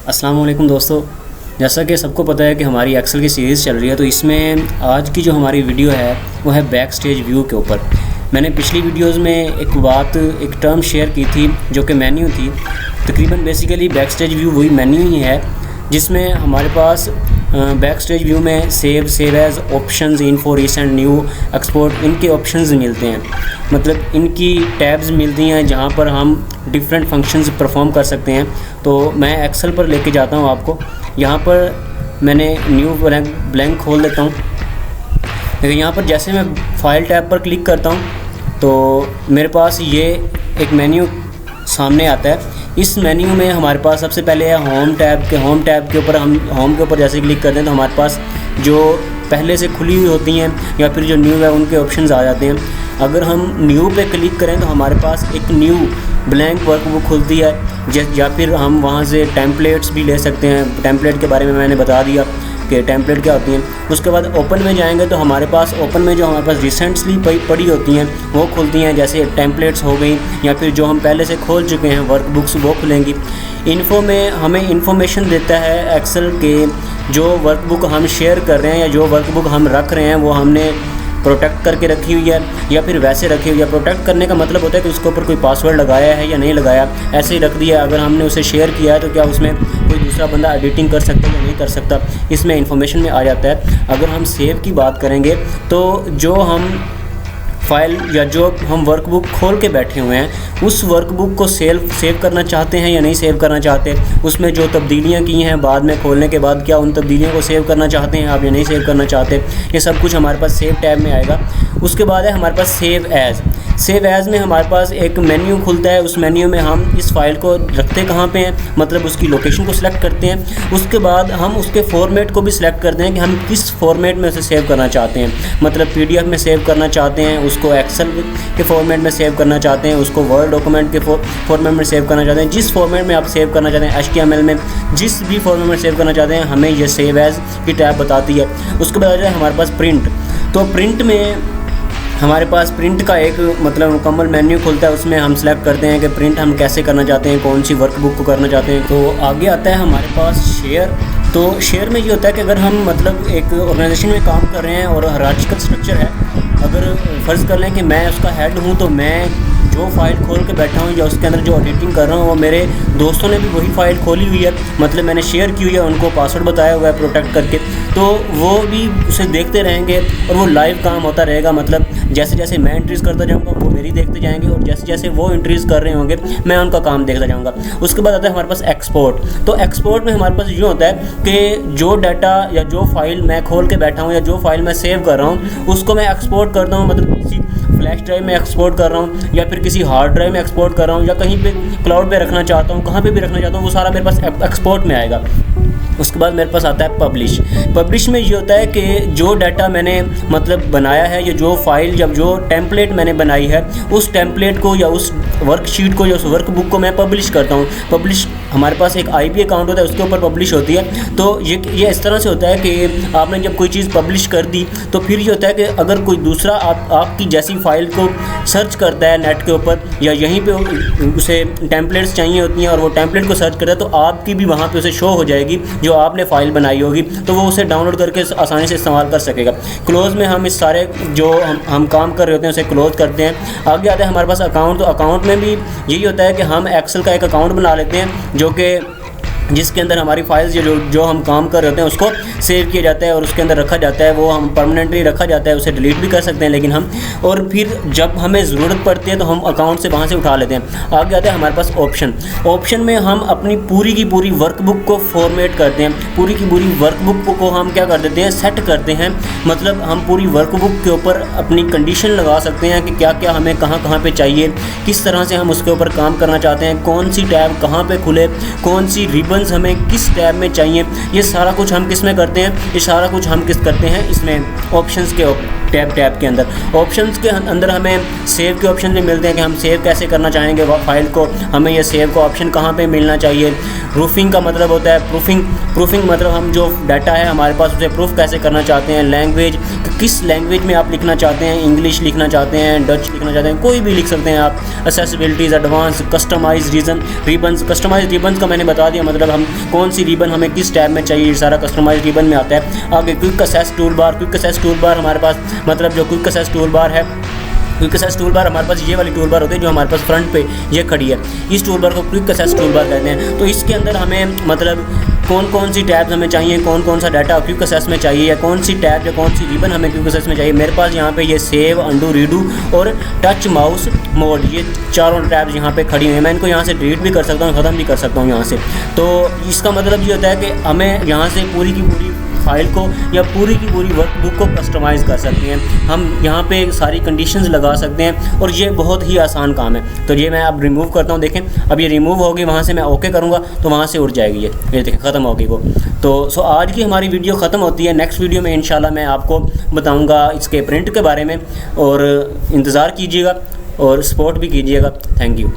अस्सलाम वालेकुम दोस्तों। जैसा कि सबको पता है कि हमारी एक्सेल की सीरीज़ चल रही है, तो इसमें आज की जो हमारी वीडियो है वो है बैक स्टेज व्यू के ऊपर। मैंने पिछली वीडियोस में एक टर्म शेयर की थी जो कि मेन्यू थी। तकरीबन बेसिकली बैक स्टेज व्यू वही मेन्यू ही है जिसमें हमारे पास बैक स्टेज व्यू में save as options, info, recent, new, export, इनके ऑप्शंस मिलते हैं। मतलब इनकी टैब्स मिलती हैं जहाँ पर हम डिफरेंट फंक्शंस परफॉर्म कर सकते हैं। तो मैं एक्सेल पर लेके जाता हूँ आपको। यहाँ पर मैंने न्यू ब्लैंक खोल देता हूँ। लेकिन यहाँ पर जैसे मैं फाइल टैब पर क्लिक करता हूँ तो मेरे पास ये एक मेन्यू सामने आता है। इस मेन्यू में हमारे पास सबसे पहले है होम टैब के ऊपर हम होम के ऊपर जैसे क्लिक करते हैं तो हमारे पास जो पहले से खुली हुई होती हैं या फिर जो न्यू है उनके ऑप्शंस आ जाते हैं। अगर हम न्यू पे क्लिक करें तो हमारे पास एक न्यू ब्लैंक वर्कबुक खुलती है, या फिर हम वहाँ से टेम्पलेट्स भी ले सकते हैं। टेम्पलेट के बारे में मैंने बता दिया कि टेम्पलेट क्या होती हैं। उसके बाद ओपन में जाएंगे तो हमारे पास ओपन में जो हमारे पास रिसेंटली पड़ी होती हैं वो खुलती हैं, जैसे टेम्पलेट्स हो गई या फिर जो हम पहले से खोल चुके हैं वर्कबुक्स वो खुलेंगी। इन्फो में हमें इन्फॉर्मेशन देता है एक्सेल के जो वर्कबुक हम शेयर कर रहे हैं या जो वर्कबुक हम रख रहे हैं वो हमने प्रोटेक्ट करके रखी हुई है या फिर वैसे रखी हुई है। प्रोटेक्ट करने का मतलब होता है कि उसके ऊपर कोई पासवर्ड लगाया है या नहीं लगाया, ऐसे ही रख दिया। अगर हमने उसे शेयर किया है तो क्या उसमें कोई दूसरा बंदा एडिटिंग कर सकता है या नहीं कर सकता, इसमें इंफॉर्मेशन में आ जाता है। अगर हम सेव की बात करेंगे तो जो हम फाइल या जो हम वर्कबुक खोल के बैठे हुए हैं उस वर्कबुक को सेव करना चाहते हैं या नहीं सेव करना चाहते, उसमें जो तब्दीलियां की हैं बाद में खोलने के बाद क्या उन तब्दीलियों को सेव करना चाहते हैं आप या नहीं सेव करना चाहते, ये सब कुछ हमारे पास सेव टैब में आएगा। उसके बाद है हमारे पास सेव एज़ में हमारे पास एक मेन्यू खुलता है। उस मेन्यू में हम इस फाइल को रखते कहाँ पे हैं, मतलब उसकी लोकेशन को सिलेक्ट करते हैं। उसके बाद हम उसके फॉर्मेट को भी सिलेक्ट करते हैं कि हम किस फॉर्मेट में उसे सेव करना चाहते हैं। मतलब PDF में सेव करना चाहते हैं, उसको एक्सेल के फॉर्मेट में सेव करना चाहते हैं, उसको वर्ड डॉक्यूमेंट के फॉर्मेट में सेव करना चाहते हैं। जिस फॉर्मेट में आप सेव करना चाहते हैं, HTML में जिस भी फॉर्मेट में सेव करना चाहते हैं, हमें ये सेव एज़ की टैब बताती है। उसके बाद आ जाए हमारे पास प्रिंट। तो प्रिंट में हमारे पास प्रिंट का एक मतलब मुकम्मल मेन्यू खुलता है। उसमें हम सेलेक्ट करते हैं कि प्रिंट हम कैसे करना चाहते हैं, कौन सी वर्कबुक को करना चाहते हैं। तो आगे आता है हमारे पास शेयर। तो शेयर में ये होता है कि अगर हम मतलब एक ऑर्गेनाइजेशन में काम कर रहे हैं और हायरार्चिकल स्ट्रक्चर है, अगर फ़र्ज़ कर लें कि मैं उसका हेड हूँ तो मैं जो फाइल खोल के बैठा हूँ या उसके अंदर जो एडिटिंग कर रहा हूँ वो मेरे दोस्तों ने भी वही फाइल खोली हुई है, मतलब मैंने शेयर की हुई है, उनको पासवर्ड बताया हुआ है प्रोटेक्ट करके, तो वो भी उसे देखते रहेंगे और वो लाइव काम होता रहेगा। मतलब जैसे जैसे मैं एंट्रीज़ करता जाऊँगा वो मेरी देखते जाएंगे और जैसे जैसे वो एंट्रीज़ कर रहे होंगे मैं उनका काम देखता जाऊँगा। उसके बाद आता है हमारे पास एक्सपोर्ट। तो एक्सपोर्ट में हमारे पास यूँ होता है कि जो डाटा या जो फाइल मैं खोल के बैठा हूँ या जो फाइल मैं सेव कर रहा हूँ उसको मैं एक्सपोर्ट करता हूँ, मतलब किसी फ्लैश ड्राइव में एक्सपोर्ट कर रहा हूँ या फिर किसी हार्ड ड्राइव में एक्सपोर्ट कर रहा हूँ या कहीं पे क्लाउड पे रखना चाहता हूँ, कहाँ पे भी रखना चाहता हूँ, वो सारा मेरे पास एक्सपोर्ट में आएगा। उसके बाद मेरे पास आता है पब्लिश में ये होता है कि जो डाटा मैंने मतलब बनाया है या जो फाइल या जो टेम्पलेट मैंने बनाई है उस टेम्पलेट को या उस वर्कशीट को या उस वर्कबुक को मैं पब्लिश करता हूँ। पब्लिश हमारे पास एक IP अकाउंट होता है, उसके ऊपर पब्लिश होती है। तो ये इस तरह से होता है कि आपने जब कोई चीज़ पब्लिश कर दी तो फिर ये होता है कि अगर कोई दूसरा आपकी जैसी फाइल को सर्च करता है नेट के ऊपर या यहीं पे उसे टेम्पलेट्स चाहिए होती हैं और वो टेम्पलेट को सर्च करता है तो आपकी भी वहाँ पे उसे शो हो जाएगी जो आपने फ़ाइल बनाई होगी, तो वो उसे डाउनलोड करके आसानी से इस्तेमाल कर सकेगा। क्लोज़ में हम इस सारे जो हम काम कर रहे होते हैं उसे क्लोज़ करते हैं। आगे आता है हमारे पास अकाउंट। तो अकाउंट में भी यही होता है कि हम एक्सेल का एक अकाउंट बना लेते हैं जो कि जिसके अंदर हमारी फाइल्स जो हम काम कर रहे होते हैं उसको सेव किया जाता है और उसके अंदर रखा जाता है। वो हम परमानेंटली रखा जाता है, उसे डिलीट भी कर सकते हैं लेकिन हम, और फिर जब हमें ज़रूरत पड़ती है तो हम अकाउंट से वहाँ से उठा लेते हैं। आगे आता है हमारे पास ऑप्शन में हम अपनी पूरी की पूरी वर्कबुक को फॉर्मेट करते हैं। पूरी की पूरी वर्कबुक को हम क्या कर देते हैं, सेट करते हैं। मतलब हम पूरी वर्कबुक के ऊपर अपनी कंडीशन लगा सकते हैं कि क्या क्या हमें कहाँ कहाँ पे चाहिए, किस तरह से हम उसके ऊपर काम करना चाहते हैं, कौन सी टैब कहाँ पे खुले, कौन सी रिबन हमें किस टैब में चाहिए। ये सारा कुछ हम किस में करते हैं, ये सारा कुछ हम किस करते हैं इसमें ऑप्शंस के टैब के अंदर। ऑप्शंस के अंदर हमें सेव के ऑप्शन भी मिलते हैं कि हम सेव कैसे करना चाहेंगे फाइल को, हमें ये सेव का ऑप्शन कहाँ पे मिलना चाहिए। प्रूफिंग का मतलब होता है प्रूफिंग मतलब हम जो डाटा है हमारे पास उसे प्रूफ कैसे करना चाहते हैं। लैंग्वेज किस लैंग्वेज में आप लिखना चाहते हैं, इंग्लिश लिखना चाहते हैं, डच लिखना चाहते हैं, कोई भी लिख सकते हैं आप। Accessibilities, advance, customise ribbons. Customise ribbons का मैंने बता दिया, मतलब हम कौन सी रिबन हमें किस टैब में चाहिए, सारा कस्टमाइज रिबन में आता है। आगे quick assess tool bar. Quick assess tool bar हमारे पास, मतलब जो क्विक असेस टूल बार है, क्विक असेस टूल बार हमारे पास ये वाली टूल बार होती है जो हमारे पास फ्रंट पे ये खड़ी है। इस टूल बार को क्विक असेस टूल बार कहते हैं। तो इसके अंदर हमें मतलब कौन कौन सी टैब्स हमें चाहिए, कौन कौन सा डाटा क्विक असेस में चाहिए, या कौन सी टैब या कौन सी रिबन हमें क्विक असेस में चाहिए। मेरे पास यहाँ पे ये सेव, अंडू, रीडू और टच माउस मोड, ये चारों टैब्स यहाँ पे खड़ी हुई हैं। मैं इनको यहाँ से डिलीट भी कर सकता हूँ, ख़त्म भी कर सकता हूँ यहाँ से। तो इसका मतलब ये होता है कि हमें यहाँ से पूरी की पूरी फाइल को या पूरी की पूरी वर्कबुक को कस्टमाइज़ कर सकते हैं। हम यहाँ पे सारी कंडीशंस लगा सकते हैं और ये बहुत ही आसान काम है। तो ये मैं अब रिमूव करता हूँ। देखें अब ये रिमूव होगी, वहाँ से मैं ओके करूँगा तो वहाँ से उड़ जाएगी ये देखें ख़त्म होगी वो। तो आज की हमारी वीडियो ख़त्म होती है। नेक्स्ट वीडियो में इंशाल्लाह मैं आपको बताऊँगा इसके प्रिंट के बारे में, और इंतज़ार कीजिएगा और सपोर्ट भी कीजिएगा। Thank you.